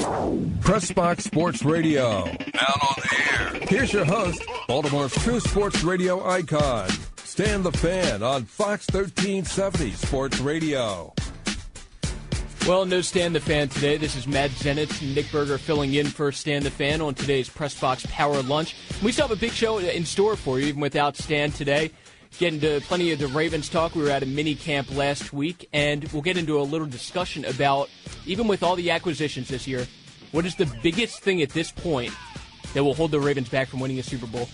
Pressbox Sports Radio. Now on the air. Here's your host, Baltimore's true sports radio icon, Stan the Fan on Fox 1370 Sports Radio. Well, no Stan the Fan today. This is Matt Zenitz and Nick Berger filling in for Stan the Fan on today's Pressbox Power Lunch. We still have a big show in store for you, even without Stan today. Getting to plenty of the Ravens talk. We were at a mini camp last week, and we'll get into a little discussion about, even with all the acquisitions this year, what is the biggest thing at this point that will hold the Ravens back from winning a Super Bowl?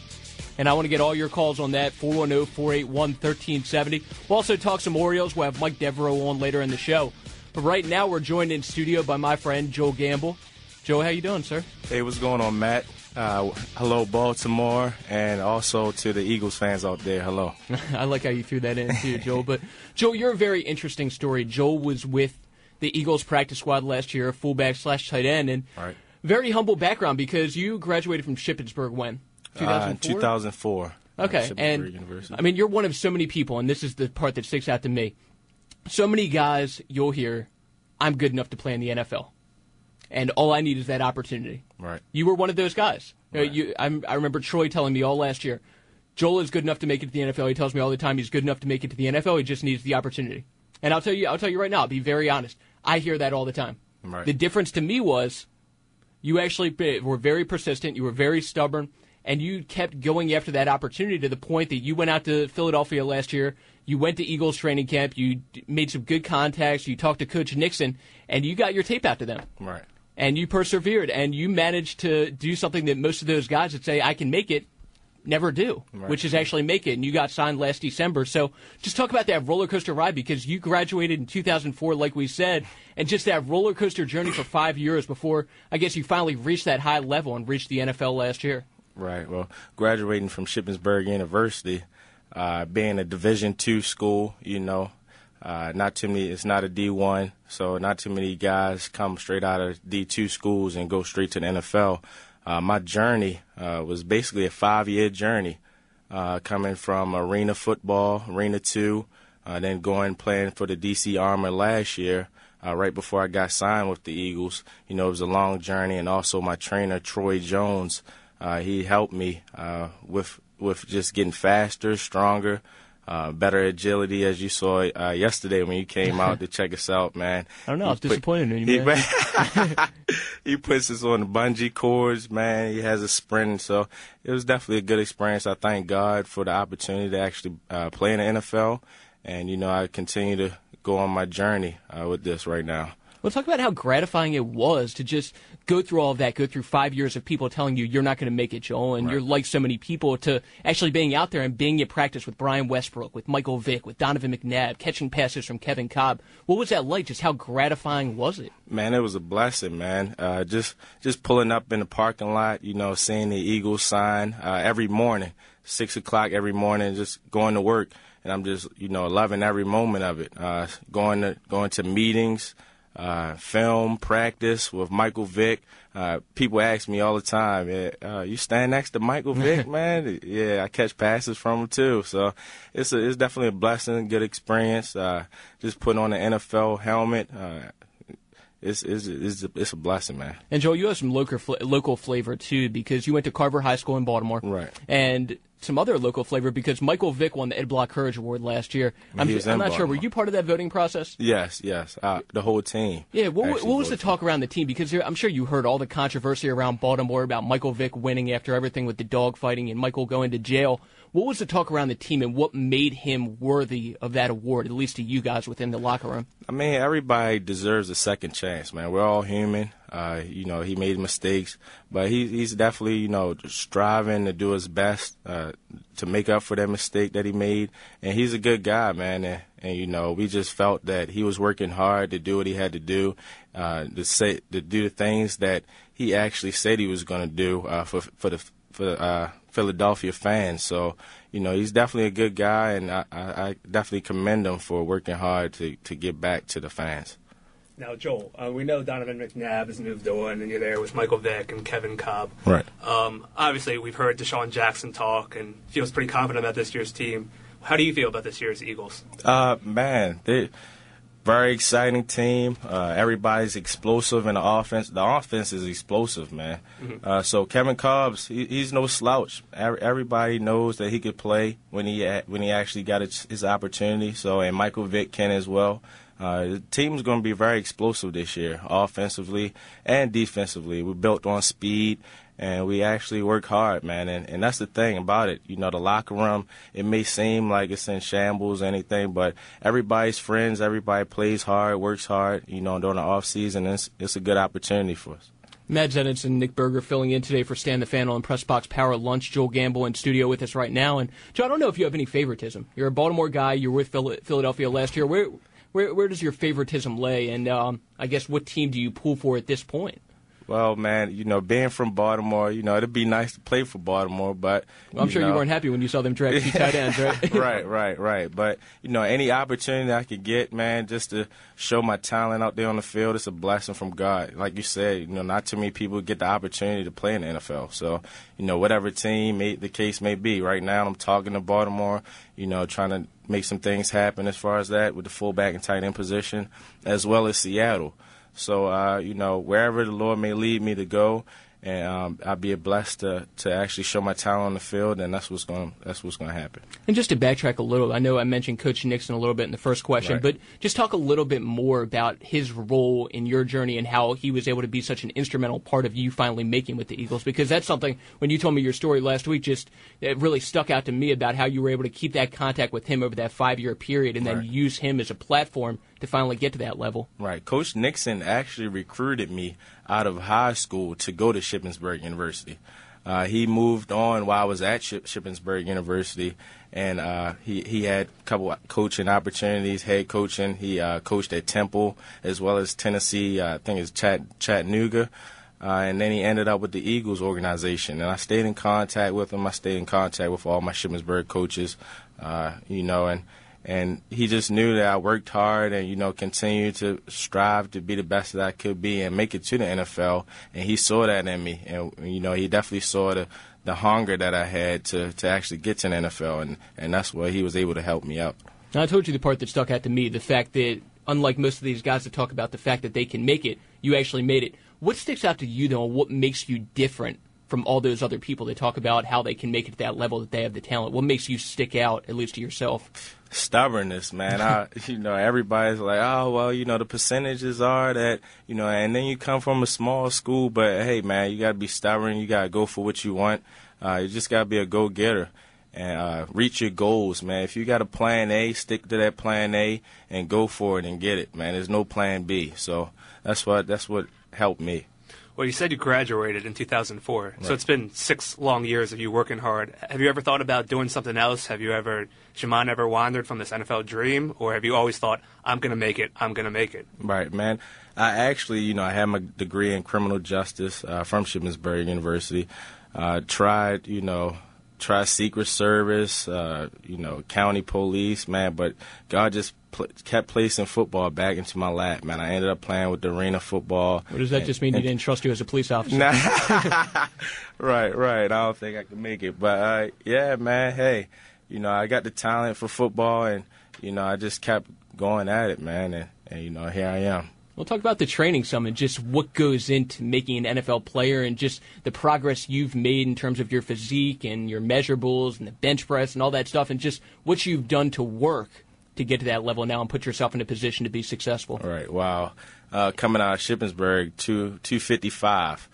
And I want to get all your calls on that, 410-481-1370. We'll also talk some Orioles. We'll have Mike Devereaux on later in the show. But right now, we're joined in studio by my friend, Joe Gamble. Joe, how you doing, sir? Hey, what's going on, Matt? Hello, Baltimore, and also to the Eagles fans out there, hello. I like how you threw that in, too, Joe. But, Joe, you're a very interesting story. Joe was with the Eagles practice squad last year, fullback / tight end, and very humble background because you graduated from Shippensburg when? 2004? 2004. Okay, and, University. I mean, you're one of so many people, and this is the part that sticks out to me. So many guys you'll hear, I'm good enough to play in the NFL. And all I need is that opportunity. Right. You were one of those guys. Right. I remember Troy telling me all last year, Joel is good enough to make it to the NFL. He tells me all the time he's good enough to make it to the NFL. He just needs the opportunity. And I'll tell you right now, I'll be very honest. I hear that all the time. Right. The difference to me was you actually were very persistent. You were very stubborn. And you kept going after that opportunity to the point that you went out to Philadelphia last year. You went to Eagles training camp. You made some good contacts. You talked to Coach Nixon, and you got your tape out to them. Right. And you persevered, and you managed to do something that most of those guys that say, I can make it, never do, which is actually make it. And you got signed last December. So just talk about that roller coaster ride, because you graduated in 2004, like we said, and just that roller coaster journey for 5 years before, I guess, you finally reached that high level and reached the NFL last year. Right. Well, graduating from Shippensburg University, being a Division II school, not too many. It's not a D1, so not too many guys come straight out of D2 schools and go straight to the NFL. My journey was basically a 5-year journey, coming from arena football, Arena 2, then playing for the D.C. Armor last year. Right before I got signed with the Eagles, it was a long journey, and also my trainer Troy Jones. He helped me with just getting faster, stronger, better agility, as you saw yesterday when you came out to check us out, man. I don't know. I was disappointed in you, man. He puts us on the bungee cords, man. He has a sprint. So it was definitely a good experience. I thank God for the opportunity to actually play in the NFL. And, I continue to go on my journey with this right now. Well, talk about how gratifying it was to just go through all of that, go through 5 years of people telling you you're not going to make it, Joel, and you're like so many people, to actually being out there and being at practice with Brian Westbrook, with Michael Vick, with Donovan McNabb, catching passes from Kevin Cobb. What was that like? Just how gratifying was it? Man, it was a blessing, man. Just pulling up in the parking lot, seeing the Eagles sign every morning, 6 o'clock every morning, just going to work. And I'm just, loving every moment of it. Going to meetings, film, practice with Michael Vick. People ask me all the time, you stand next to Michael Vick, man? Yeah, I catch passes from him too. So it's definitely a blessing, good experience. Just putting on the NFL helmet. It's a blessing, man. And Joel, you have some local flavor too, because you went to Carver High School in Baltimore, right? And some other local flavor because Michael Vick won the Ed Block Courage Award last year. I'm not sure. Were you part of that voting process? Yes. The whole team. Yeah. What was the talk around the team? Because I'm sure you heard all the controversy around Baltimore about Michael Vick winning after everything with the dog fighting and Michael going to jail. What was the talk around the team, and what made him worthy of that award, at least to you guys within the locker room? I mean, everybody deserves a second chance, man. We're all human. He made mistakes, but he's definitely, striving to do his best to make up for that mistake that he made. And he's a good guy, man. And we just felt that he was working hard to do what he had to do, to do the things that he actually said he was going to do for the Philadelphia fans. So, he's definitely a good guy, and I definitely commend him for working hard to get back to the fans. Now, Joel, we know Donovan McNabb has moved on, and you're there with Michael Vick and Kevin Cobb. Right. Obviously, we've heard Deshaun Jackson talk and feels pretty confident about this year's team. How do you feel about this year's Eagles? Man, Very exciting team. Everybody's explosive in the offense. The offense is explosive, man. Mm-hmm. So Kevin Cobbs, he's no slouch. Everybody knows that he could play when he actually got his opportunity. So, and Michael Vick can as well. The team's going to be very explosive this year, offensively and defensively. We're built on speed, and we actually work hard, man. And that's the thing about it. You know, the locker room, it may seem like it's in shambles or anything, but everybody's friends. Everybody plays hard, works hard, you know, during the off season. It's a good opportunity for us. Matt Zenitz and Nick Berger filling in today for Stan the Fan on Pressbox Power Lunch. Joel Gamble in studio with us right now. And, Joe, I don't know if you have any favoritism. You're a Baltimore guy. You were with Philadelphia last year. Where does your favoritism lay? And I guess what team do you pull for at this point? Well, man, you know, being from Baltimore, you know, it'd be nice to play for Baltimore, but... Well, I'm sure you weren't happy when you saw them draft two tight ends, right? Right. But, you know, any opportunity I could get, man, just to show my talent out there on the field, it's a blessing from God. Like you said, you know, not too many people get the opportunity to play in the NFL. So, you know, whatever team the case may be. Right now, I'm talking to Baltimore, you know, trying to make some things happen as far as that with the fullback and tight end position, as well as Seattle. So, you know, wherever the Lord may lead me to go, and I'll be blessed to actually show my talent on the field, and that's what's going to happen. And just to backtrack a little, I know I mentioned Coach Nixon a little bit in the first question, right. But just talk a little bit more about his role in your journey and how he was able to be such an instrumental part of you finally making with the Eagles, because that's something, when you told me your story last week, just it really stuck out to me about how you were able to keep that contact with him over that 5-year period and then right. use him as a platform to finally get to that level. Right. Coach Nixon actually recruited me out of high school to go to Shippensburg University. He moved on while I was at Shippensburg University, and he had a couple coaching opportunities, head coaching. He coached at Temple as well as Tennessee, I think it's Chattanooga. And then he ended up with the Eagles organization. And I stayed in contact with him. I stayed in contact with all my Shippensburg coaches, you know, and he just knew that I worked hard and, you know, continued to strive to be the best that I could be and make it to the NFL. And he saw that in me. And, you know, he definitely saw the hunger that I had to actually get to the NFL. And that's where he was able to help me out. Now, I told you the part that stuck out to me, the fact that, unlike most of these guys that talk about the fact that they can make it, you actually made it. What sticks out to you, though, and what makes you different from all those other people that talk about how they can make it to that level, that they have the talent? What makes you stick out, at least to yourself? Stubbornness, man. You know, everybody's like, oh, well, you know, the percentages are that, you know, and then you come from a small school, but hey, man, you got to be stubborn. You got to go for what you want. You just got to be a go-getter and reach your goals, man. If you got a plan A, stick to that plan A and go for it and get it, man. There's no plan B. So that's what helped me. Well, you said you graduated in 2004, right. So it's been 6 long years of you working hard. Have you ever thought about doing something else? Has your mind ever wandered from this NFL dream, or have you always thought, I'm going to make it, I'm going to make it? Right, man. I actually, you know, I have my degree in criminal justice from Shippensburg University. Tried Secret Service, you know, county police, man, but God just kept placing football back into my lap, man. I ended up playing with the arena football. What does that just mean? He didn't trust you as a police officer? Right. I don't think I can make it. But, yeah, man, hey, you know, I got the talent for football, and, you know, I just kept going at it, man, and you know, here I am. We'll talk about the training some and just what goes into making an NFL player and just the progress you've made in terms of your physique and your measurables and the bench press and all that stuff and just what you've done to work to get to that level now and put yourself in a position to be successful. All right, wow. Coming out of Shippensburg, 255.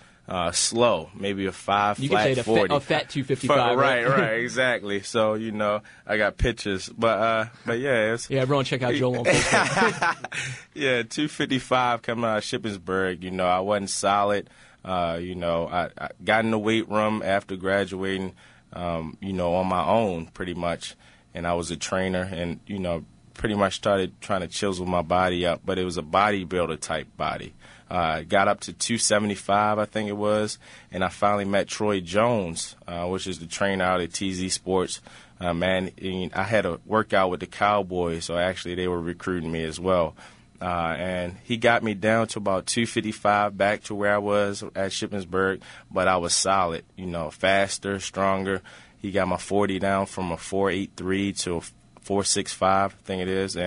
Slow, maybe a 5 you flat can say 40. A fat 255. Right, exactly. So, you know, I got pictures. But yeah. Yeah, everyone check out Joel on Facebook. Yeah, 255 coming out of Shippensburg. You know, I wasn't solid. You know, I got in the weight room after graduating, you know, on my own pretty much. And I was a trainer and, you know, pretty much started trying to chisel my body up. But it was a bodybuilder type body. Got up to 275, I think it was, and I finally met Troy Jones, which is the trainer out at TZ Sports. Man, I had a workout with the Cowboys, so actually they were recruiting me as well. And he got me down to about 255, back to where I was at Shippensburg, but I was solid, you know, faster, stronger. He got my 40 down from a 4.83 to a 4.65, I think it is, and